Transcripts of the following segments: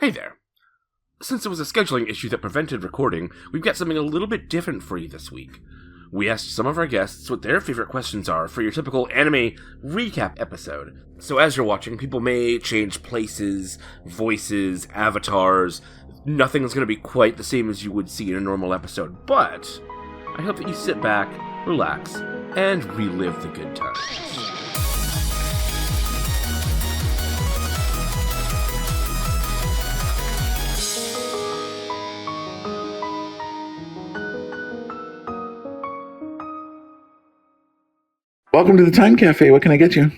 Hey there. Since it was a scheduling issue that prevented recording, we've got something a little bit different for you this week. We asked some of our guests what their favorite questions are for your typical anime recap episode. So as you're watching, people may change places, voices, avatars. Nothing's going to be quite the same as you would see in a normal episode, but I hope that you sit back, relax, and relive the good times. Welcome to the Time Cafe. What can I get you?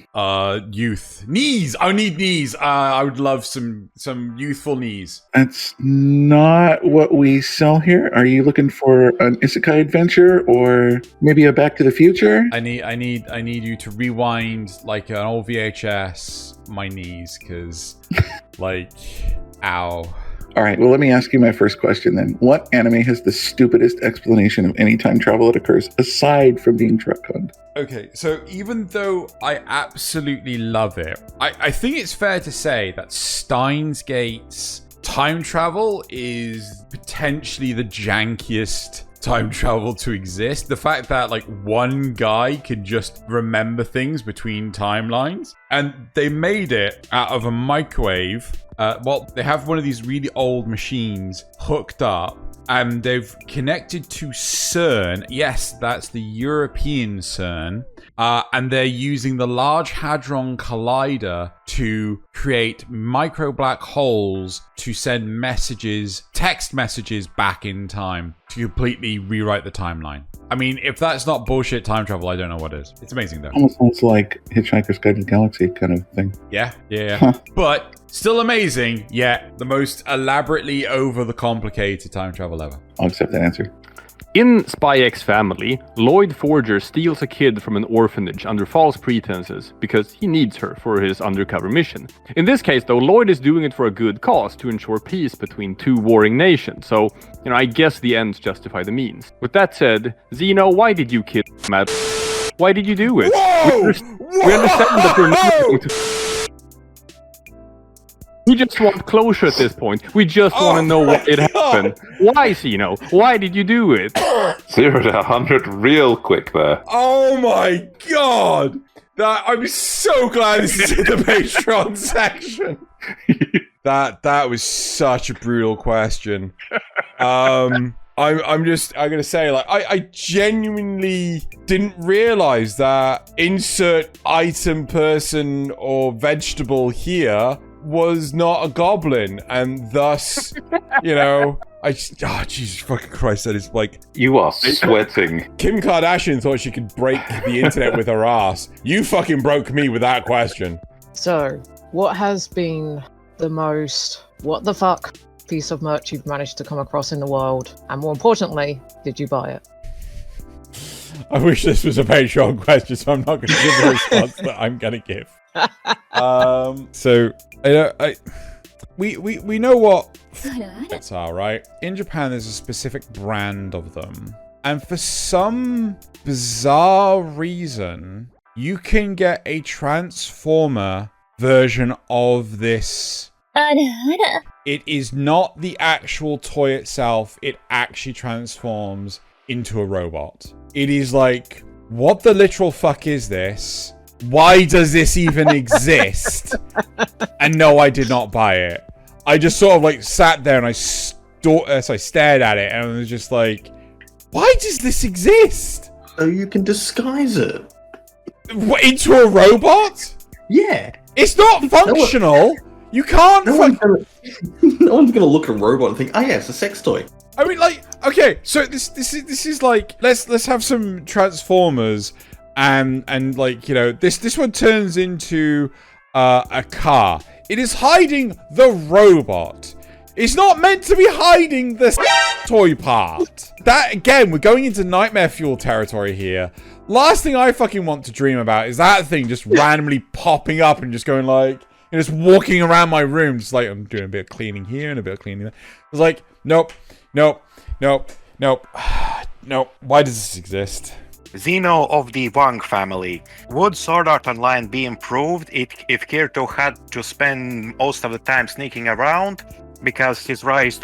Youth. Knees! I need knees! I would love some youthful knees. That's not what we sell here. Are you looking for an isekai adventure or maybe a Back to the Future? I need you to rewind like an old VHS my knees, cause like, ow. All right, well, let me ask you my first question then. What anime has the stupidest explanation of any time travel that occurs, aside from being truck hugged? Okay, so even though I absolutely love it, I think it's fair to say that Steins Gate's time travel is potentially the jankiest time travel to exist. The fact that like one guy can just remember things between timelines, and they made it out of a microwave. They have one of these really old machines hooked up, and they've connected to CERN. Yes, that's the European CERN. And they're using the Large Hadron Collider to create micro black holes to send messages, text messages back in time to completely rewrite the timeline. I mean, if that's not bullshit time travel, I don't know what is. It's amazing, though. Almost sounds like Hitchhiker's Guide to the Galaxy kind of thing. Yeah. Huh. But still amazing, yet the most elaborately over the complicated time travel ever. I'll accept that answer. In Spy X Family, Lloyd Forger steals a kid from an orphanage under false pretenses because he needs her for his undercover mission. In this case, though, Lloyd is doing it for a good cause to ensure peace between two warring nations. So, I guess the ends justify the means. With that said, Xeno, why did you kill Matt? Why did you do it? We understand that we're not going to... We just want closure at this point. We just want to know what happened. Why, Xeno? Why did you do it? 0 to 100 real quick there. Oh my god! I'm so glad this is in the Patreon section. That was such a brutal question. I'm gonna say, like, I genuinely didn't realize that insert item, person, or vegetable here was not a goblin, and thus, Jesus fucking Christ, that is like... You are sweating. Kim Kardashian thought she could break the internet with her ass. You fucking broke me with that question. So, what has been the most what the fuck piece of merch you've managed to come across in the world? And more importantly, did you buy it? I wish this was a Patreon question, so I'm not going to give the response that I'm going to give. So we know what it's are, right? In Japan, there's a specific brand of them, and for some bizarre reason, you can get a Transformer version of this. It is not the actual toy itself. It actually transforms into a robot. It is like, what the literal fuck is this? Why does this even exist? And no, I did not buy it. I just sort of like sat there and I stared at it and I was just like, why does this exist? So you can disguise it. What, into a robot? Yeah. It's not functional. You can't. No one's gonna look at a robot and think, oh yeah, it's a sex toy. I mean, like, okay, so this is like, let's have some Transformers. And like, this one turns into a car. It is hiding the robot. It's not meant to be hiding the toy part. That, again, we're going into nightmare fuel territory here. Last thing I fucking want to dream about is that thing just randomly popping up and just going like, just walking around my room, just like, I'm doing a bit of cleaning here and a bit of cleaning there. It's like, nope. Why does this exist? Xeno of the Wang family. Would Sword Art Online be improved if Kirito had to spend most of the time sneaking around? because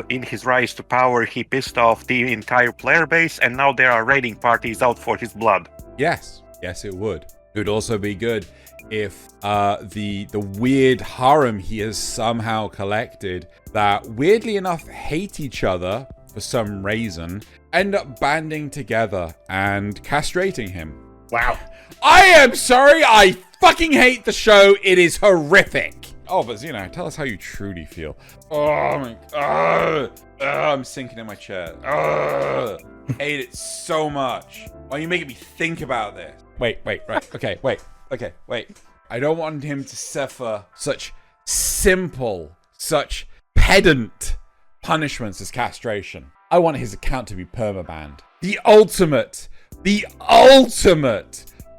in his rise to power, he pissed off the entire player base, and now there are raiding parties out for his blood. Yes, it would. It would also be good if the weird harem he has somehow collected that weirdly enough hate each other for some reason end up banding together and castrating him. Wow. I am sorry, I fucking hate the show. It is horrific. Oh, but Xeno, tell us how you truly feel. Oh my god. I'm sinking in my chair. Hate it so much. Why are you making me think about this? Wait, right. Okay, wait. I don't want him to suffer such simple, such pedant punishments as castration. I want his account to be permabanned. The ultimate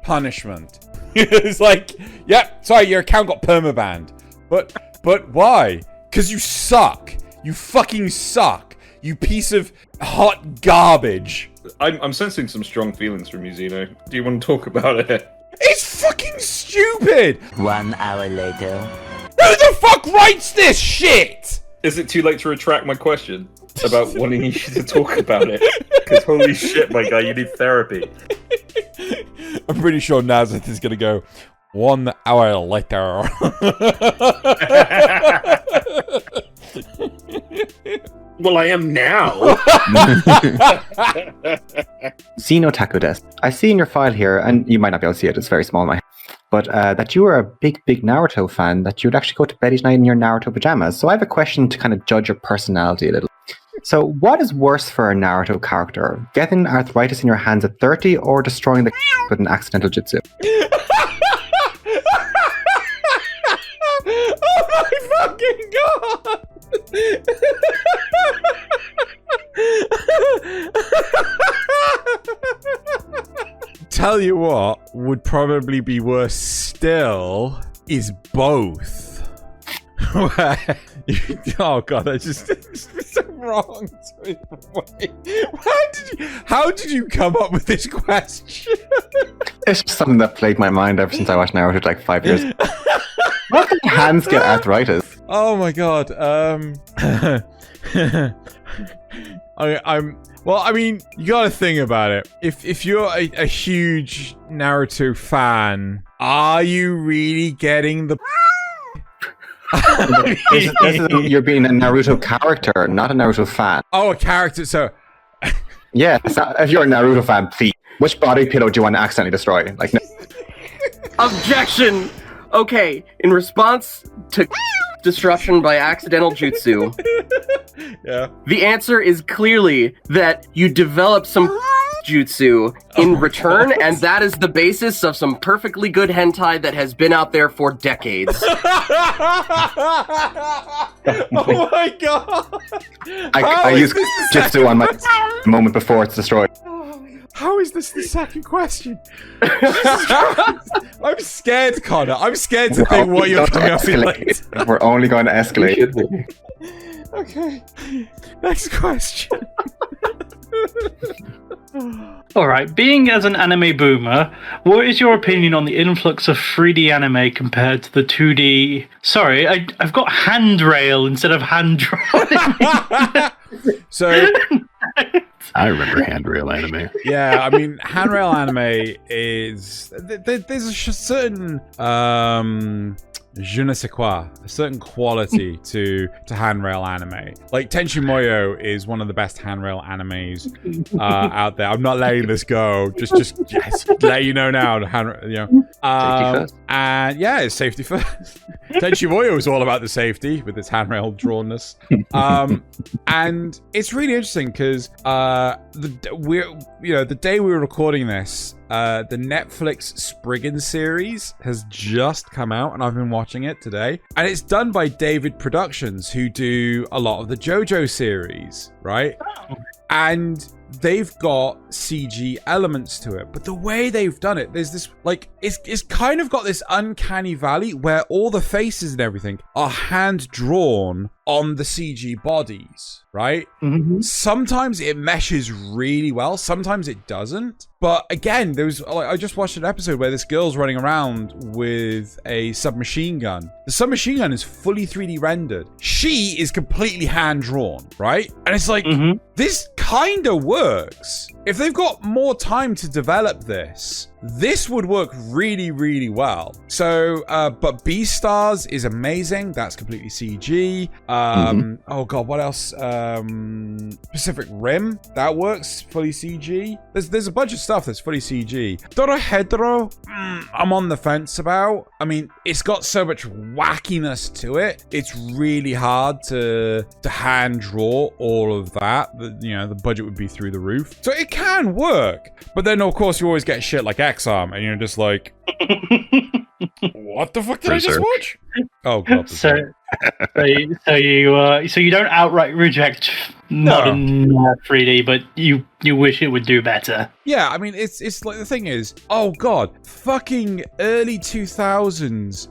punishment. It's like, yep, sorry, your account got permabanned. But why? Because you suck. You fucking suck. You piece of hot garbage. I'm sensing some strong feelings from you, Xeno. Do you want to talk about it? It's fucking stupid! 1 hour later. Who the fuck writes this shit? Is it too late to retract my question about wanting you to talk about it? Because holy shit, my guy, you need therapy. I'm pretty sure Nazareth is gonna go 1 hour later. Well, I am now. Xeno Takodes. I see in your file here, and you might not be able to see it, it's very small in my hand, but that you are a big Naruto fan, that you would actually go to bed each night in your Naruto pajamas. So I have a question to kind of judge your personality a little. So what is worse for a Naruto character? Getting arthritis in your hands at 30 or destroying the with an accidental jutsu? Oh my fucking god! Tell you what would probably be worse still is both. Oh god, that's just so wrong. Wait, how did you come up with this question? It's just something that plagued my mind ever since I watched Naruto like 5 years ago. Why do your hands get arthritis? Oh my god. Well, I mean, you gotta think about it. If you're a huge Naruto fan, are you really getting the this is you're being a Naruto character, not a Naruto fan. Oh, a character, so yeah, if you're a Naruto fan, please. Which body pillow do you want to accidentally destroy? Like, no. Objection! Okay, in response to destruction by accidental jutsu, yeah, the answer is clearly that you develop some jutsu in return, and that is the basis of some perfectly good hentai that has been out there for decades. Oh my god! I use jutsu on my moment before it's destroyed. How is this the second question? I'm scared, Connor. I'm scared to think what you're coming up with later. We're only going to escalate. Okay. Next question. Alright, being as an anime boomer, what is your opinion on the influx of 3D anime compared to the 2D... Sorry, I've got handrail instead of hand drawing. So... I remember handrail anime. Yeah, I mean, handrail anime is... There's a certain... je ne sais quoi, a certain quality to handrail anime. Like, Tenchi Muyo is one of the best handrail animes out there. I'm not letting this go. Just yes, let you know now. Safety first. And yeah, it's safety first. Tenchi Muyo is all about the safety with its handrail drawnness. And it's really interesting because the day we were recording this, the Netflix Spriggan series has just come out, and I've been watching it today. And it's done by David Productions, who do a lot of the JoJo series, right? Oh. And they've got CG elements to it, but the way they've done it, there's this, like, it's kind of got this uncanny valley where all the faces and everything are hand drawn on the CG bodies, right? Sometimes it meshes really well, sometimes it doesn't. But again, I just watched an episode where this girl's running around with a submachine gun. The submachine gun is fully 3D rendered. She is completely hand-drawn, right? And it's like, this kind of works. If they've got more time to develop this would work really, really well. So, but Beastars is amazing. That's completely CG. Oh god, what else? Pacific Rim, that works fully CG. There's a bunch of stuff that's fully CG. Dorohedoro, I'm on the fence about. I mean, it's got so much wackiness to it. It's really hard to hand draw all of that. The budget would be through the roof. So it can work. But then, of course, you always get shit like X-Arm, and you're just like, what the fuck did I just watch? Oh god. So you don't outright reject modern 3D, but you wish it would do better. Yeah, I mean, it's like, the thing is, oh god, fucking early 2000s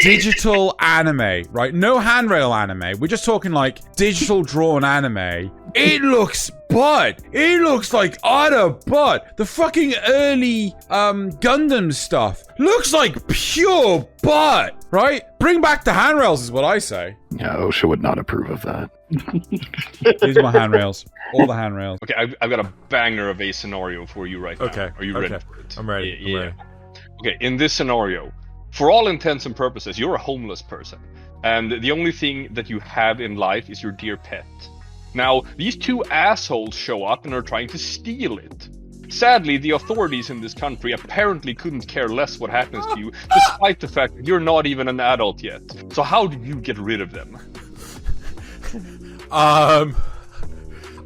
digital anime, right? No handrail anime. We're just talking like digital drawn anime. It looks butt. It looks like utter butt. The fucking early Gundam stuff looks like pure butt, right? Bring back the handrails is what I say. Yeah, OSHA would not approve of that. These are my handrails. All the handrails. Okay, I've got a banger of a scenario for you right now. Okay. Are you ready for it? I'm ready. Yeah. I'm ready. Okay, in this scenario, for all intents and purposes, you're a homeless person. And the only thing that you have in life is your dear pet. Now, these two assholes show up and are trying to steal it. Sadly, the authorities in this country apparently couldn't care less what happens to you, despite the fact that you're not even an adult yet. So how did you get rid of them? I'm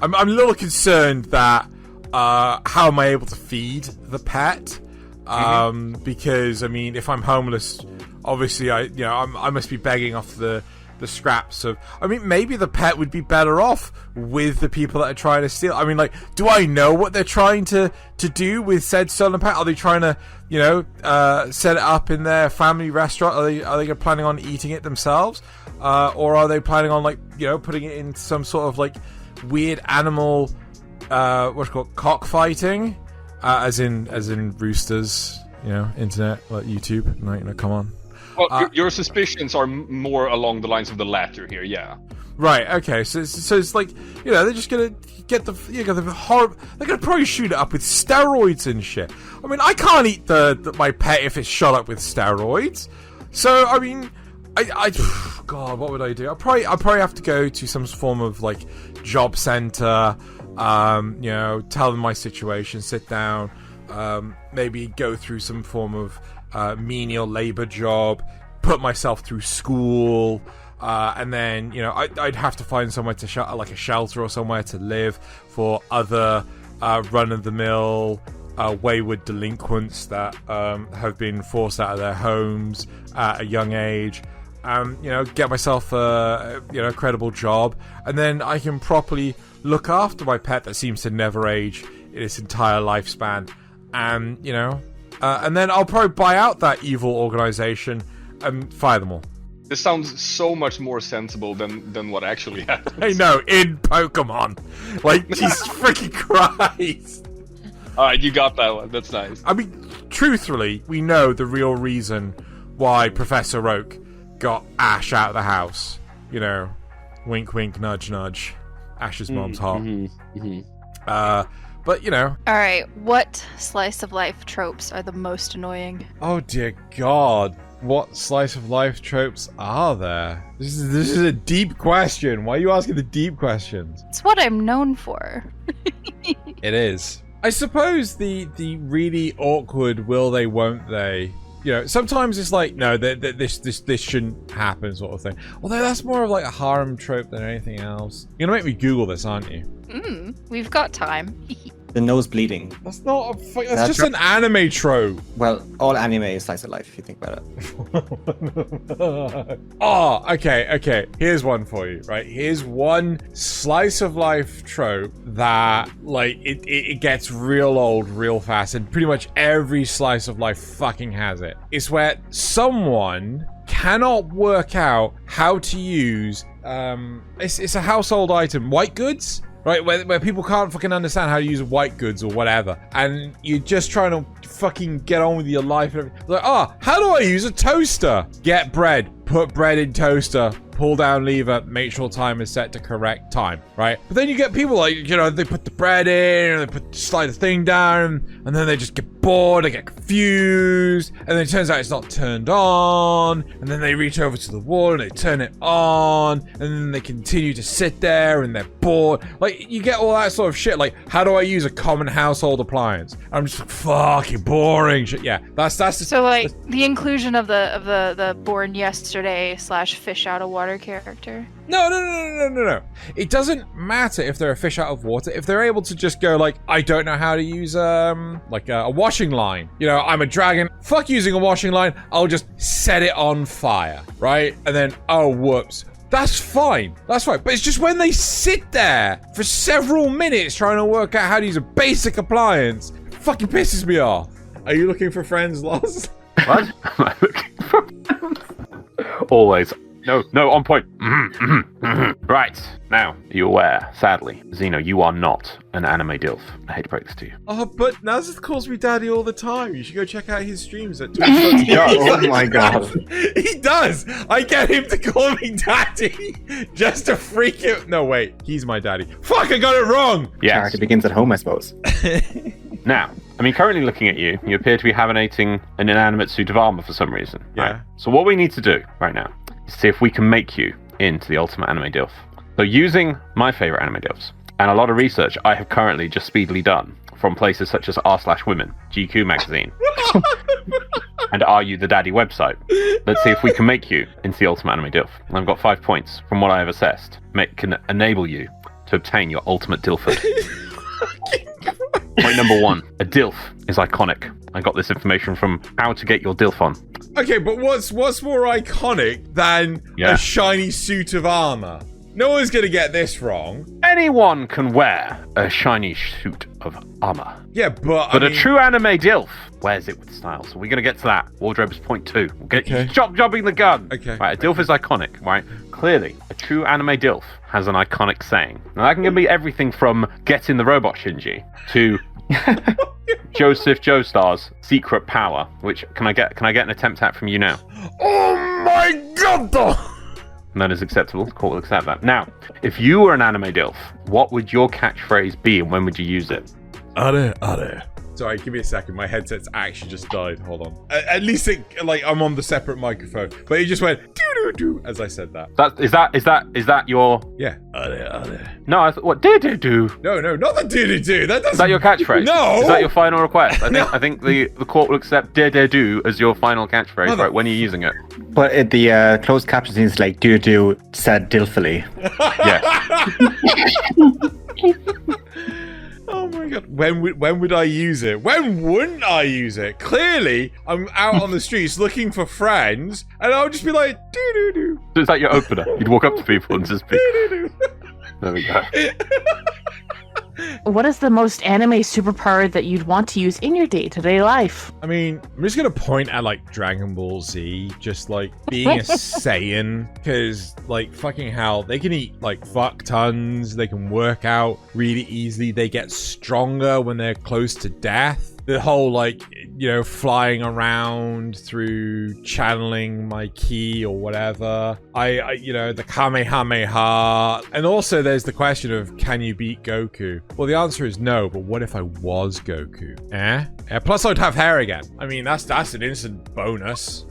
a little concerned that how am I able to feed the pet? Because I mean, if I'm homeless, obviously I must be begging off the scraps of. I mean, maybe the pet would be better off with the people that are trying to steal. I mean, like, do I know what they're trying to do with said stolen pet? Are they trying to, set it up in their family restaurant? Are they planning on eating it themselves, or are they planning on putting it in some sort of like weird animal, what's it called, cockfighting, as in roosters, internet, like YouTube? No, come on. Well, your suspicions are more along the lines of the latter here, yeah. Right. Okay. So it's like they're just gonna get the horrible. They're gonna probably shoot it up with steroids and shit. I mean, I can't eat my pet if it's shot up with steroids. So I mean, God, what would I do? I probably have to go to some form of like job center. Tell them my situation, sit down, maybe go through some form of menial labor job, put myself through school, and then I'd have to find somewhere to like a shelter or somewhere to live for other run-of-the-mill wayward delinquents that have been forced out of their homes at a young age. Get myself a credible job, and then I can properly look after my pet that seems to never age in its entire lifespan, and and then I'll probably buy out that evil organization and fire them all. This sounds so much more sensible than what actually happens. I know, in Pokemon. Like, Jesus freaking Christ. Alright, you got that one. That's nice. I mean, truthfully, we know the real reason why Professor Oak got Ash out of the house. Wink, wink, nudge, nudge. Ash's mom's hot. But, Alright, what slice of life tropes are the most annoying? Oh dear God. What slice of life tropes are there? This is a deep question. Why are you asking the deep questions? It's what I'm known for. It is. I suppose the really awkward will they, won't they? Sometimes it's like, no, this shouldn't happen sort of thing. Although that's more of like a harem trope than anything else. You're gonna make me Google this, aren't you? We've got time. The nose bleeding. That's not that's just an anime trope. Well, all anime is slice of life if you think about it. Oh, okay. Here's one for you, right? Here's one slice of life trope that, like, it gets real old real fast, and pretty much every slice of life fucking has it. It's where someone cannot work out how to use it's a household item. White goods? Right, where people can't fucking understand how to use white goods or whatever, and you're just trying to fucking get on with your life. And everything. Like, how do I use a toaster? Get bread, put bread in toaster, pull down lever, make sure time is set to correct time, right? But then you get people like, they put the bread in, and they slide the thing down, and then they just get bored, they get confused, and then it turns out it's not turned on, and then they reach over to the wall and they turn it on, and then they continue to sit there and they're bored. Like, you get all that sort of shit. Like, how do I use a common household appliance? I'm just like, fucking boring shit. Yeah, that's so like the inclusion of the born yesterday / fish out of water character. No. It doesn't matter if they're a fish out of water. If they're able to just go like, I don't know how to use like a washing line. I'm a dragon. Fuck using a washing line. I'll just set it on fire, right? And then, oh, whoops. That's fine. That's fine. But it's just when they sit there for several minutes trying to work out how to use a basic appliance, it fucking pisses me off. Are you looking for friends, Loz? What? Am I looking for friends? Always. No, on point. Right. Now, are you aware, sadly, Xeno, you are not an anime DILF. I hate to break this to you. Oh, but Nazith calls me daddy all the time. You should go check out his streams at Twitch. Oh my god. He does. I get him to call me daddy just to freak him. No, wait. He's my daddy. Fuck, I got it wrong. Yes. Character begins at home, I suppose. Now, currently looking at you, you appear to be hibernating an inanimate suit of armor for some reason. Yeah. Right? So what we need to do right now is see if we can make you into the ultimate anime DILF. So using my favorite anime DILFs, and a lot of research I have currently just speedily done from places such as r/women, GQ magazine, and Are You the Daddy website. Let's see if we can make you into the ultimate anime DILF. And I've got 5 points from what I have assessed. Can enable you to obtain your ultimate DILFhood. Point number 1, a DILF is iconic. I got this information from How to Get Your DILF On. Okay, but what's more iconic than a shiny suit of armor? No one's gonna get this wrong. Anyone can wear a shiny suit of armor. Yeah, but a true anime DILF wears it with style. So we're gonna get to that. Wardrobe is point 2. We'll get you jobbing the gun. Okay. Right, a DILF is iconic, right? Clearly, a true anime DILF has an iconic saying. Now that can be everything from Get in the Robot Shinji to Joseph Joestar's secret power, which can I get an attempt at from you now? Oh my god! That is acceptable. The court will accept that. Now, if you were an anime DILF, what would your catchphrase be and when would you use it? Are. Sorry, give me a second. My headset's actually just died. Hold on. At least I'm on the separate microphone, but it just went doo as I said that. Is that your? Yeah. Are. No, I thought what do? No, not the do. That doesn't. Is that your catchphrase? No. Is that your final request? I think the court will accept do as your final catchphrase. Right? When you're using it. But the closed captions is like do said dilfully. Yeah. Oh my god. When would I use it? When wouldn't I use it? Clearly, I'm out on the streets looking for friends, and I'll just be like, do. So is that your opener? You'd walk up to people and just be... There we go. What is the most anime superpower that you'd want to use in your day-to-day life? I mean, I'm just gonna point at like Dragon Ball Z, just like being a Saiyan, because like fucking hell, they can eat like fuck tons, they can work out really easily, they get stronger when they're close to death. The whole like, flying around through channeling my ki or whatever. I the Kamehameha. And also there's the question of, can you beat Goku? Well, the answer is no, but what if I was Goku? Plus I'd have hair again. I mean, that's an instant bonus.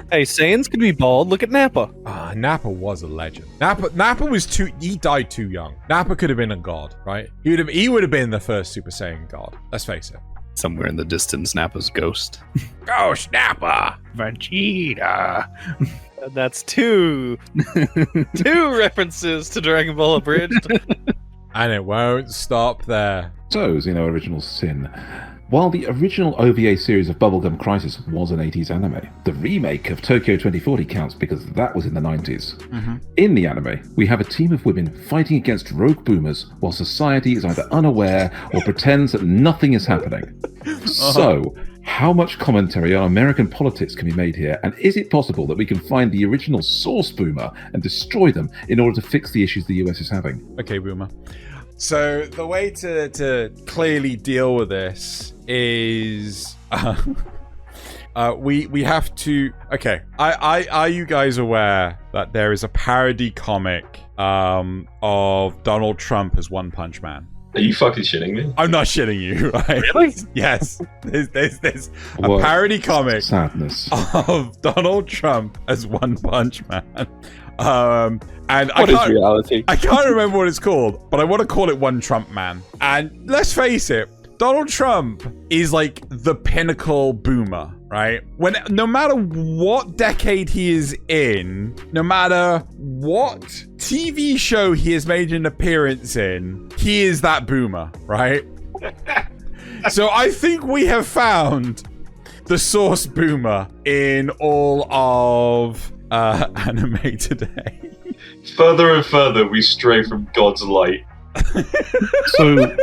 Hey, Saiyans could be bald. Look at Nappa. Nappa was a legend. Nappa was he died too young. Nappa could have been a god, right? He would have been the first Super Saiyan god. Let's face it. Somewhere in the distance, Nappa's ghost. Ghost Nappa! Vegeta! That's two references to Dragon Ball Abridged. And it won't stop there. So, Xeno Original Sin. While the original OVA series of Bubblegum Crisis was an 80s anime, the remake of Tokyo 2040 counts because that was in the 90s. Mm-hmm. In the anime, we have a team of women fighting against rogue boomers while society is either unaware or pretends that nothing is happening. So, How much commentary on American politics can be made here, and is it possible that we can find the original source Boomer and destroy them in order to fix the issues the US is having? Okay, Boomer. So the way to clearly deal with this is we have to. Okay, are you guys aware that there is a parody comic of Donald Trump as One Punch Man? Are you fucking shitting me? I'm not shitting you, right? Really? Yes. There's a parody comic sadness of Donald Trump as One Punch Man. And What is reality? I can't remember what it's called, but I want to call it One Trump Man. And let's face it, Donald Trump is like the pinnacle boomer, right? No matter what decade he is in, no matter what TV show he has made an appearance in, he is that boomer, right? So I think we have found the source boomer in all of anime today. Further and further we stray from God's light. So,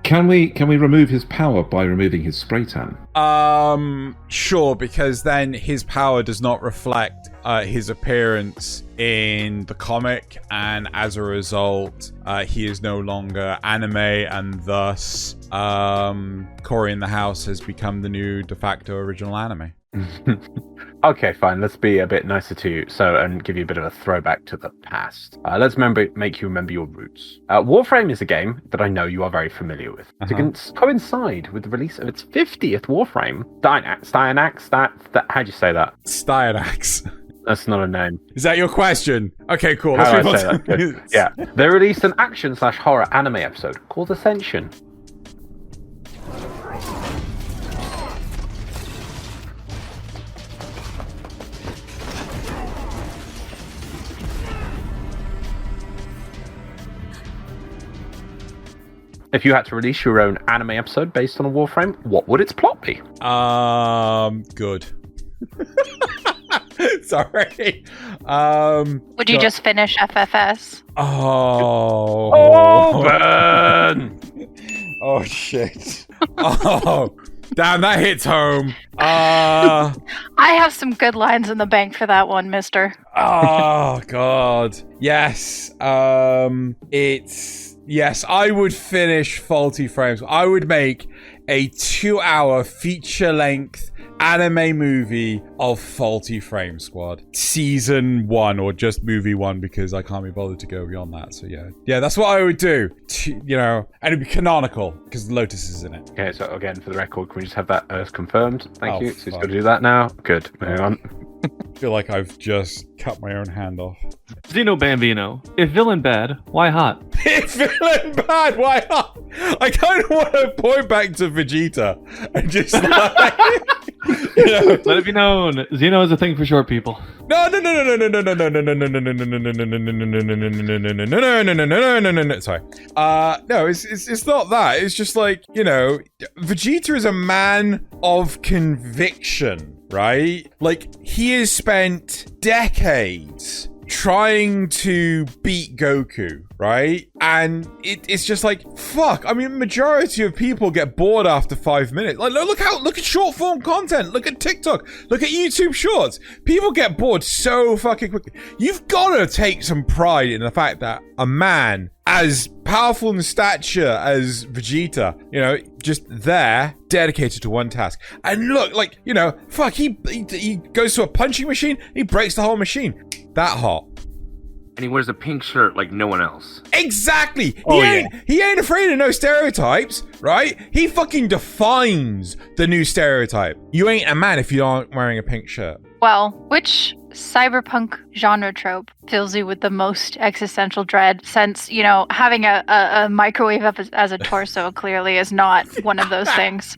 can we remove his power by removing his spray tan? Sure, because then his power does not reflect his appearance in the comic, and as a result, he is no longer anime, and thus, Cory in the House has become the new de facto original anime. Okay, fine. Let's be a bit nicer to you, and give you a bit of a throwback to the past. Let's make you remember your roots. Warframe is a game that I know you are very familiar with. To coincide with the release of its 50th Warframe, how'd you say that? Styanax. That's not a name. Is that your question? Okay, cool. How Let's do I move say on that? Good. Yeah. They released an action/horror anime episode called Ascension. If you had to release your own anime episode based on a Warframe, what would its plot be? Good. Sorry. Would you just finish FFS? Oh, burn! Oh shit. Oh, damn, that hits home. I have some good lines in the bank for that one, mister. Oh god. Yes. Yes, I would finish Faulty Frames. I would make a 2-hour feature-length anime movie of Faulty Frame Squad. Season 1, or just movie 1, because I can't be bothered to go beyond that. So yeah. Yeah, that's what I would do. And it'd be canonical, because Lotus is in it. Okay, so again, for the record, can we just have that as confirmed? Thank you. So he's fuck. got to do that now. Good. Moving on. I feel like I've just cut my own hand off. Xeno Bambino. If villain bad, why hot? If villain bad, why hot? I kind of want to point back to Vegeta and just like, Let it be known, Xeno is a thing for short people. No. Sorry. No, it's not that. It's just like, Vegeta is a man of conviction. Right? Like, he has spent decades trying to beat Goku, right? And it's just like, fuck. I mean, majority of people get bored after 5 minutes. Like, look at short form content. Look at TikTok. Look at YouTube Shorts. People get bored so fucking quickly. You've got to take some pride in the fact that a man as powerful in stature as Vegeta, just there, dedicated to one task. And look, fuck, he goes to a punching machine, he breaks the whole machine. That hot. And he wears a pink shirt like no one else. Exactly! He ain't afraid of no stereotypes, right? He fucking defines the new stereotype. You ain't a man if you aren't wearing a pink shirt. Well, which cyberpunk genre trope fills you with the most existential dread, since, having a microwave up as a torso clearly is not one of those things?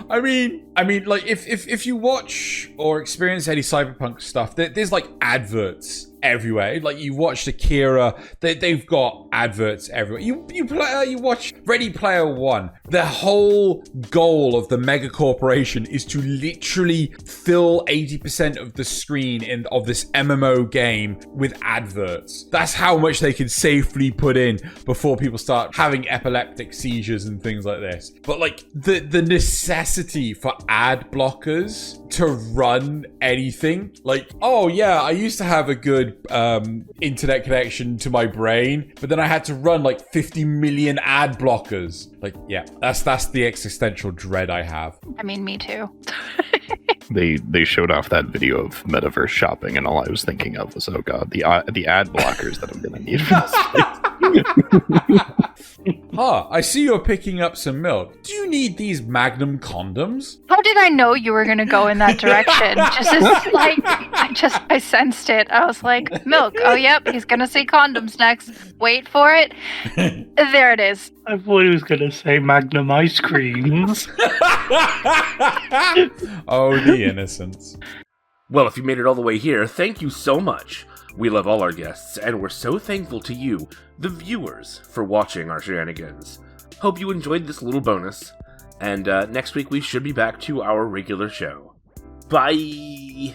I mean, I mean, like, if you watch or experience any cyberpunk stuff, there's like adverts everywhere. Like, you watched Akira, they've got adverts everywhere. You watch Ready Player One. The whole goal of the mega corporation is to literally fill 80% of the screen of this MMO game with adverts. That's how much they can safely put in before people start having epileptic seizures and things like this. But like the necessity for ad blockers to run anything, like, oh yeah, I used to have a good internet connection to my brain, but then I had to run like 50 million ad blockers. Like, yeah, that's the existential dread I have. I mean, me too. They showed off that video of metaverse shopping, and all I was thinking of was, oh god, the ad blockers that I'm gonna need for this. I see you're picking up some milk. Do you need these Magnum condoms? How did I know you were gonna go in that direction? Just as, like, I sensed it. I was like, milk. Oh, yep, he's gonna say condoms next. Wait for it. There it is. I thought he was gonna say Magnum ice creams. Oh, the innocence. Well, if you made it all the way here, thank you so much. We love all our guests, and we're so thankful to you, the viewers, for watching our shenanigans. Hope you enjoyed this little bonus, and next week we should be back to our regular show. Bye!